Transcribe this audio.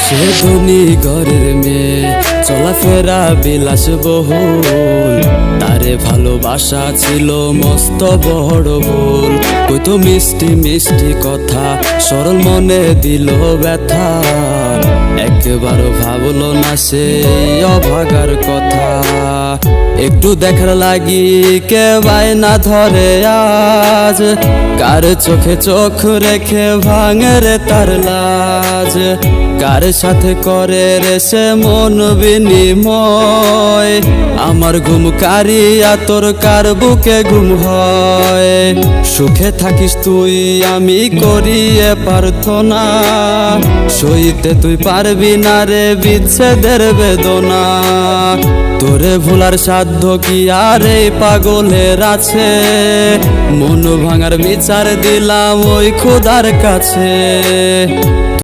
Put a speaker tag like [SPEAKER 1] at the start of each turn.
[SPEAKER 1] সে ধনী ঘরের মেয়ে, চলাফেরা বিলাস বহুল, তারে ভালোবাসা ছিল মস্ত বড় ভুল। কত মিষ্টি মিষ্টি কথা সরল মনে দিল ব্যথা, একবারও ভাবলো না সে অভাগার কথা। একটু দেখার লাগি কে বায়না ধরে আজ, কার চোখে চোখ রেখে ভাঙে রে তার লাজ। কার সাথে করে রে সে মন বিনিময়, আমার ঘুম কারিয়া তোর কার বুকে ঘুম হয়। সুখে থাকিস তুই আমি করি এ প্রার্থনা, সইতে তুই পারবি না রে বিচ্ছেদের বেদনা। তোরে ভোলার সাধ্য কি আর এই পাগলের আছে, মন ভাঙার বিচার দিলাম ওই খোদার কাছে।